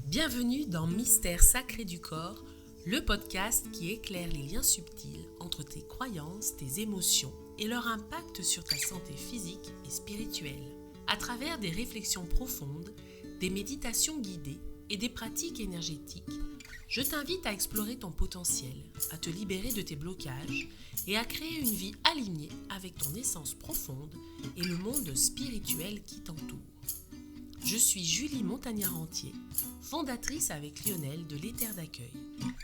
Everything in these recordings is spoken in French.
Bienvenue dans Mystère sacré du corps, le podcast qui éclaire les liens subtils entre tes croyances, tes émotions et leur impact sur ta santé physique et spirituelle. À travers des réflexions profondes, des méditations guidées et des pratiques énergétiques, je t'invite à explorer ton potentiel, à te libérer de tes blocages et à créer une vie alignée avec ton essence profonde et le monde spirituel qui t'entoure. Je suis Julie Montagnard-Rentier, fondatrice avec Lionel de l'Éther d'accueil,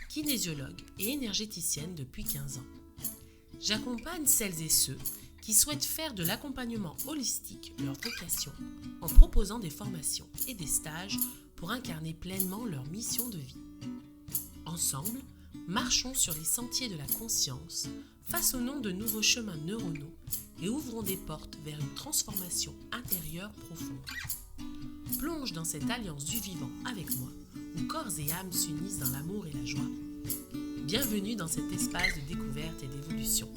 kinésiologue et énergéticienne depuis 15 ans. J'accompagne celles et ceux qui souhaitent faire de l'accompagnement holistique leur vocation en proposant des formations et des stages pour incarner pleinement leur mission de vie. Ensemble, marchons sur les sentiers de la conscience, façonnons de nouveaux chemins neuronaux et ouvrons des portes vers une transformation intérieure profonde. Plonge dans cette alliance du vivant avec moi, où corps et âme s'unissent dans l'amour et la joie. Bienvenue dans cet espace de découverte et d'évolution.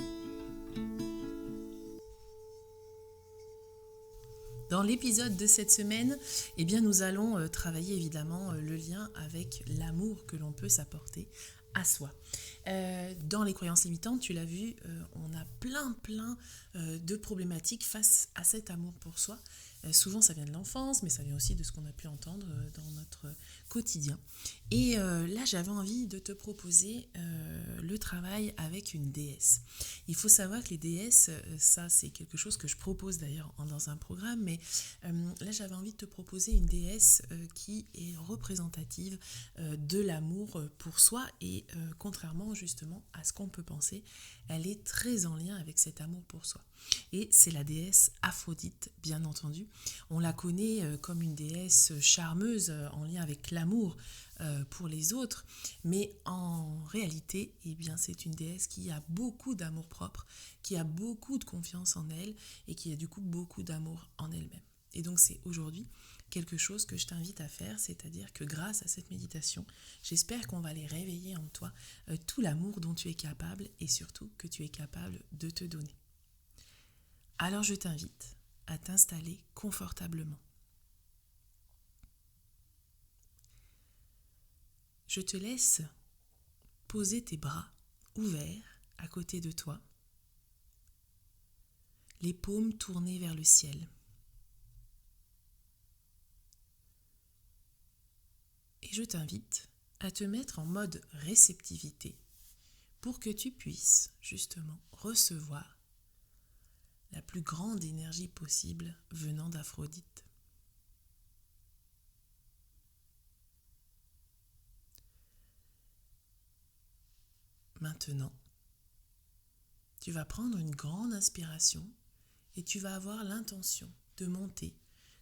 Dans l'épisode de cette semaine, nous allons travailler évidemment le lien avec l'amour que l'on peut s'apporter à soi. Dans les croyances limitantes, tu l'as vu, on a plein de problématiques face à cet amour pour soi. Souvent ça vient de l'enfance, mais ça vient aussi de ce qu'on a pu entendre dans notre quotidien. Et là j'avais envie de te proposer le travail avec une déesse. Il faut savoir que les déesses, ça c'est quelque chose que je propose d'ailleurs dans un programme, mais là j'avais envie de te proposer une déesse qui est représentative de l'amour pour soi et contrairement justement à ce qu'on peut penser, elle est très en lien avec cet amour pour soi. Et c'est la déesse Aphrodite, bien entendu. On la connaît comme une déesse charmeuse en lien avec l'amour pour les autres, mais en réalité, c'est une déesse qui a beaucoup d'amour-propre, qui a beaucoup de confiance en elle et qui a du coup beaucoup d'amour en elle-même. Et donc c'est aujourd'hui quelque chose que je t'invite à faire, c'est-à-dire que grâce à cette méditation, j'espère qu'on va aller réveiller en toi tout l'amour dont tu es capable et surtout que tu es capable de te donner. Alors je t'invite à t'installer confortablement. Je te laisse poser tes bras ouverts à côté de toi, les paumes tournées vers le ciel. Et je t'invite à te mettre en mode réceptivité pour que tu puisses justement recevoir la plus grande énergie possible venant d'Aphrodite. Maintenant, tu vas prendre une grande inspiration et tu vas avoir l'intention de monter,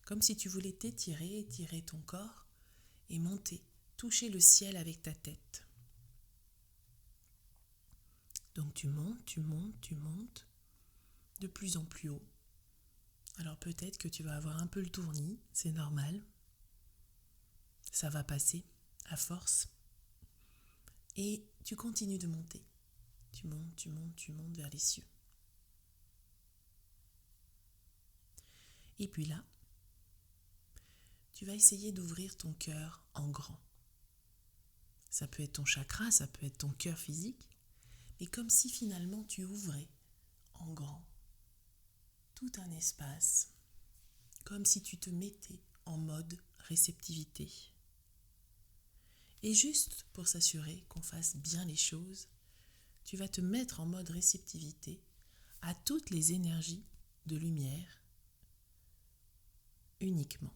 comme si tu voulais étirer ton corps et monter, toucher le ciel avec ta tête. Donc tu montes de plus en plus haut. Alors peut-être que tu vas avoir un peu le tournis, c'est normal. Ça va passer à force. Et tu continues de monter. Tu montes vers les cieux. Et puis là, tu vas essayer d'ouvrir ton cœur en grand. Ça peut être ton chakra, ça peut être ton cœur physique, mais comme si finalement tu ouvrais en grand tout un espace, comme si tu te mettais en mode réceptivité. Et juste pour s'assurer qu'on fasse bien les choses, tu vas te mettre en mode réceptivité à toutes les énergies de lumière uniquement.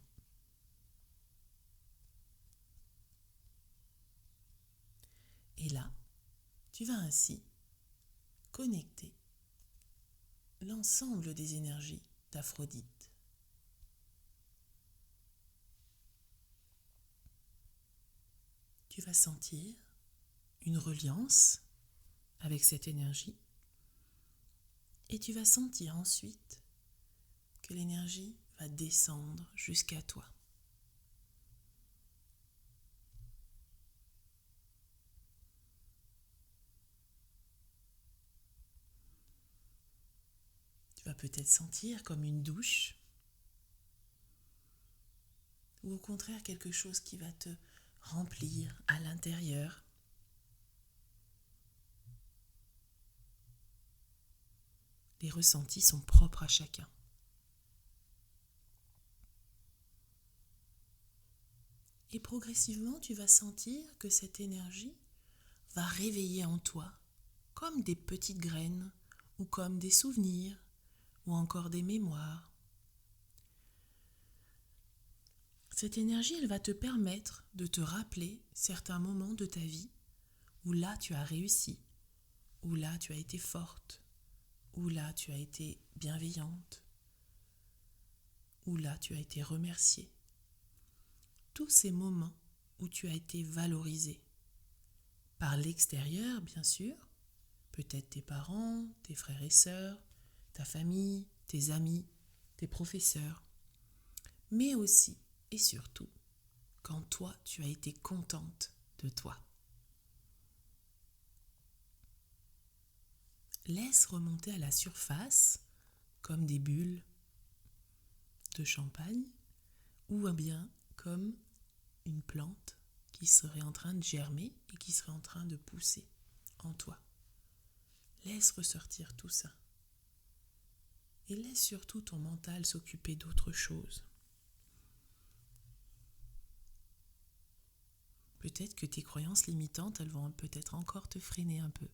Et là, tu vas ainsi connecter l'ensemble des énergies d'Aphrodite. Tu vas sentir une reliance avec cette énergie et tu vas sentir ensuite que l'énergie va descendre jusqu'à toi. Tu vas peut-être sentir comme une douche ou au contraire quelque chose qui va te remplir à l'intérieur. Les ressentis sont propres à chacun. Et progressivement, tu vas sentir que cette énergie va réveiller en toi comme des petites graines ou comme des souvenirs ou encore des mémoires. Cette énergie, elle va te permettre de te rappeler certains moments de ta vie où là tu as réussi, où là tu as été forte, où là tu as été bienveillante, où là tu as été remerciée. Tous ces moments où tu as été valorisée. Par l'extérieur, bien sûr, peut-être tes parents, tes frères et sœurs, ta famille, tes amis, tes professeurs, mais aussi et surtout quand toi tu as été contente de toi. Laisse remonter à la surface comme des bulles de champagne ou bien comme une plante qui serait en train de germer et qui serait en train de pousser en toi. Laisse ressortir tout ça. Et laisse surtout ton mental s'occuper d'autre chose. Peut-être que tes croyances limitantes, elles vont peut-être encore te freiner un peu.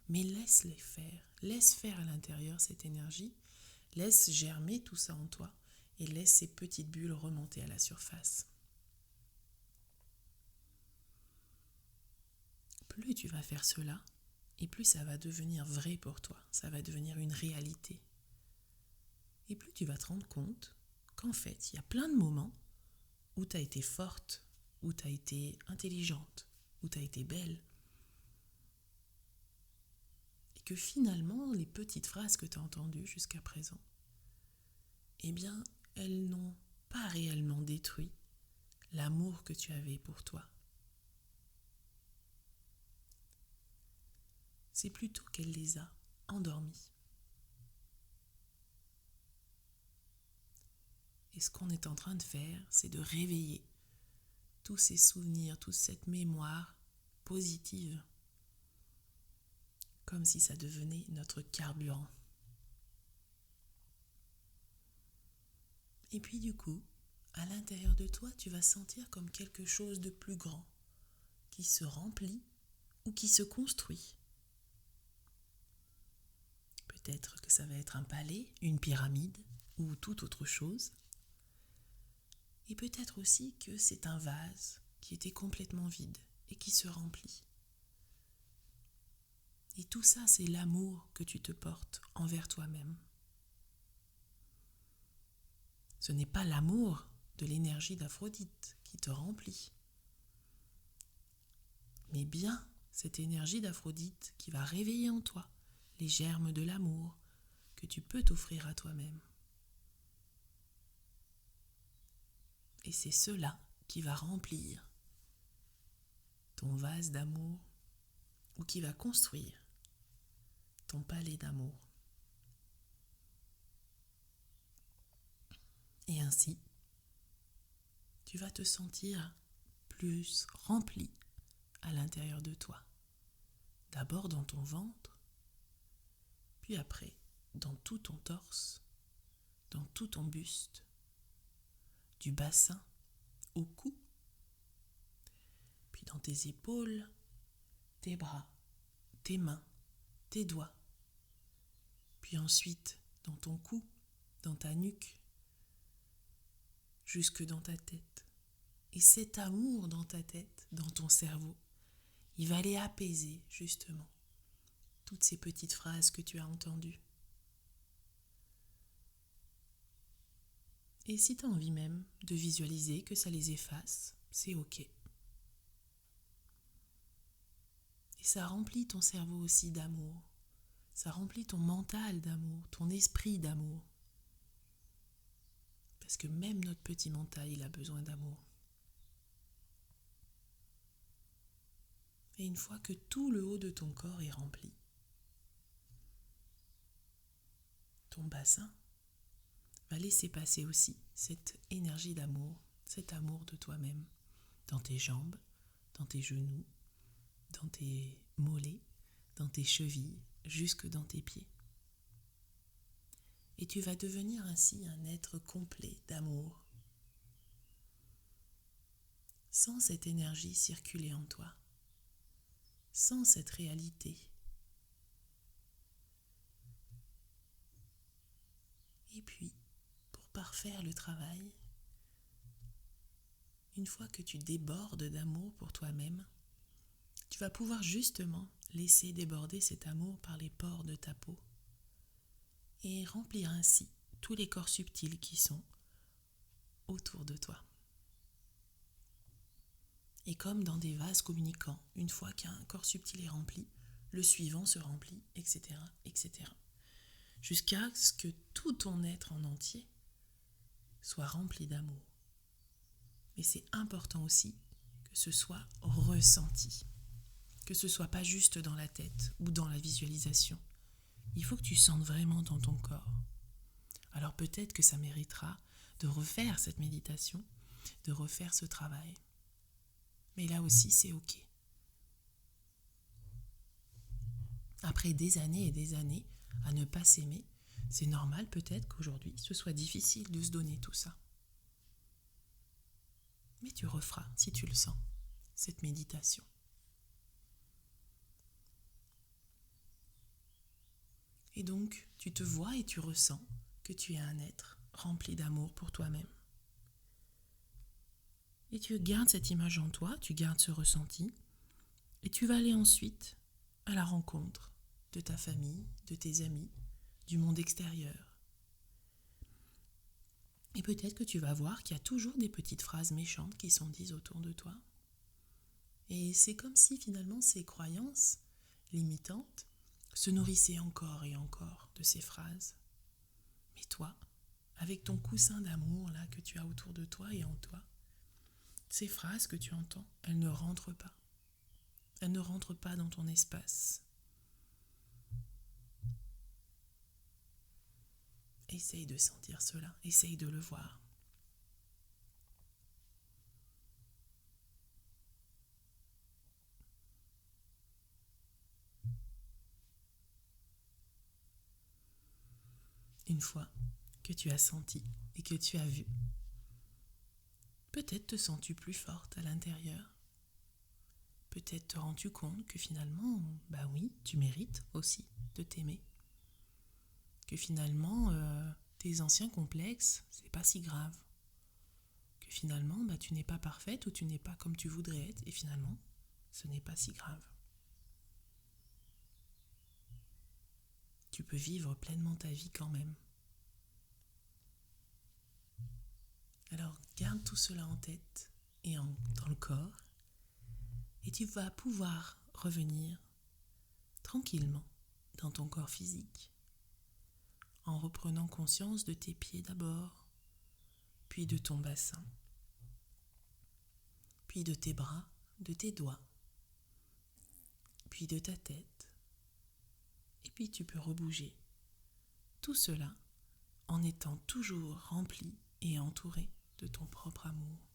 Mais laisse-les faire. Laisse faire à l'intérieur cette énergie. Laisse germer tout ça en toi. Et laisse ces petites bulles remonter à la surface. Plus tu vas faire cela, et plus ça va devenir vrai pour toi. Ça va devenir une réalité. Et plus tu vas te rendre compte qu'en fait, il y a plein de moments où tu as été forte, où tu as été intelligente, où tu as été belle. Et que finalement, les petites phrases que tu as entendues jusqu'à présent, eh bien, elles n'ont pas réellement détruit l'amour que tu avais pour toi. C'est plutôt qu'elle les a endormis. Et ce qu'on est en train de faire, c'est de réveiller tous ces souvenirs, toute cette mémoire positive, comme si ça devenait notre carburant. Et puis du coup, à l'intérieur de toi, tu vas sentir comme quelque chose de plus grand, qui se remplit ou qui se construit. Peut-être que ça va être un palais, une pyramide ou toute autre chose. Et peut-être aussi que c'est un vase qui était complètement vide et qui se remplit. Et tout ça, c'est l'amour que tu te portes envers toi-même. Ce n'est pas l'amour de l'énergie d'Aphrodite qui te remplit, mais bien cette énergie d'Aphrodite qui va réveiller en toi les germes de l'amour que tu peux t'offrir à toi-même. Et c'est cela qui va remplir ton vase d'amour ou qui va construire ton palais d'amour. Et ainsi, tu vas te sentir plus rempli à l'intérieur de toi. D'abord dans ton ventre, puis après dans tout ton torse, dans tout ton buste, du bassin au cou, puis dans tes épaules, tes bras, tes mains, tes doigts, puis ensuite dans ton cou, dans ta nuque, jusque dans ta tête. Et cet amour dans ta tête, dans ton cerveau, il va aller apaiser justement toutes ces petites phrases que tu as entendues. Et si tu as envie même de visualiser que ça les efface, c'est ok. Et ça remplit ton cerveau aussi d'amour. Ça remplit ton mental d'amour, ton esprit d'amour. Parce que même notre petit mental, il a besoin d'amour. Et une fois que tout le haut de ton corps est rempli, ton bassin va laisser passer aussi cette énergie d'amour, cet amour de toi-même. dans tes jambes, dans tes genoux, dans tes mollets, dans tes chevilles, jusque dans tes pieds. Et tu vas devenir ainsi un être complet d'amour, sans cette énergie circuler en toi, sans cette réalité. Et puis, pour parfaire le travail, une fois que tu débordes d'amour pour toi-même, tu vas pouvoir justement laisser déborder cet amour par les pores de ta peau et remplir ainsi tous les corps subtils qui sont autour de toi. Et comme dans des vases communicants, une fois qu'un corps subtil est rempli, le suivant se remplit, etc., etc. Jusqu'à ce que tout ton être en entier soit rempli d'amour. Mais c'est important aussi que ce soit ressenti, que ce ne soit pas juste dans la tête ou dans la visualisation. Il faut que tu sentes vraiment dans ton corps. Alors peut-être que ça méritera de refaire cette méditation, de refaire ce travail. Mais là aussi, c'est OK. Après des années et des années à ne pas s'aimer, c'est normal peut-être qu'aujourd'hui, ce soit difficile de se donner tout ça. Mais tu referas, si tu le sens, cette méditation. Et donc, tu te vois et tu ressens que tu es un être rempli d'amour pour toi-même. Et tu gardes cette image en toi, tu gardes ce ressenti, et tu vas aller ensuite à la rencontre de ta famille, de tes amis, du monde extérieur. Et peut-être que tu vas voir qu'il y a toujours des petites phrases méchantes qui sont dites autour de toi. Et c'est comme si finalement ces croyances limitantes se nourrissaient encore et encore de ces phrases. Mais toi, avec ton coussin d'amour là que tu as autour de toi et en toi, ces phrases que tu entends, elles ne rentrent pas. Elles ne rentrent pas dans ton espace. Essaye de sentir cela, essaye de le voir. Une fois que tu as senti et que tu as vu, peut-être te sens-tu plus forte à l'intérieur. Peut-être te rends-tu compte que finalement, oui, tu mérites aussi de t'aimer. Que finalement, tes anciens complexes, c'est pas si grave. Que finalement, tu n'es pas parfaite ou tu n'es pas comme tu voudrais être et finalement, ce n'est pas si grave. Tu peux vivre pleinement ta vie quand même. Alors, garde tout cela en tête et dans le corps et tu vas pouvoir revenir tranquillement dans ton corps physique en reprenant conscience de tes pieds d'abord, puis de ton bassin, puis de tes bras, de tes doigts, puis de ta tête. Et puis tu peux rebouger. Tout cela en étant toujours rempli et entouré de ton propre amour.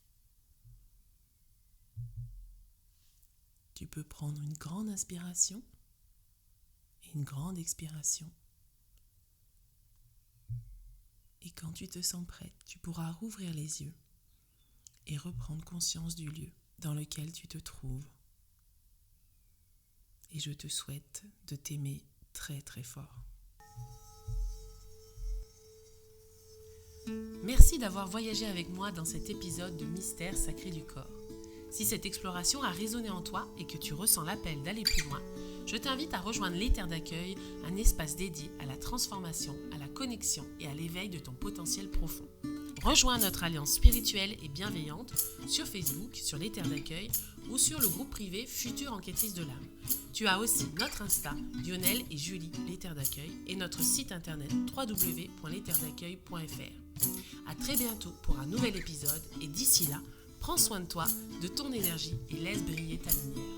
Tu peux prendre une grande inspiration et une grande expiration. Et quand tu te sens prête, tu pourras rouvrir les yeux et reprendre conscience du lieu dans lequel tu te trouves. Et je te souhaite de t'aimer très très fort. Merci d'avoir voyagé avec moi dans cet épisode de Mystère sacré du corps. Si cette exploration a résonné en toi et que tu ressens l'appel d'aller plus loin, je t'invite à rejoindre les terres d'accueil, un espace dédié à la transformation, à la connexion et à l'éveil de ton potentiel profond. Rejoins notre alliance spirituelle et bienveillante sur Facebook, sur les terres d'accueil ou sur le groupe privé Future Enquêtrice de l'âme. Tu as aussi notre Insta, Lionel et Julie, les terres d'accueil, et notre site internet www.lesterresdaccueil.fr. À très bientôt pour un nouvel épisode et d'ici là, prends soin de toi, de ton énergie et laisse briller ta lumière.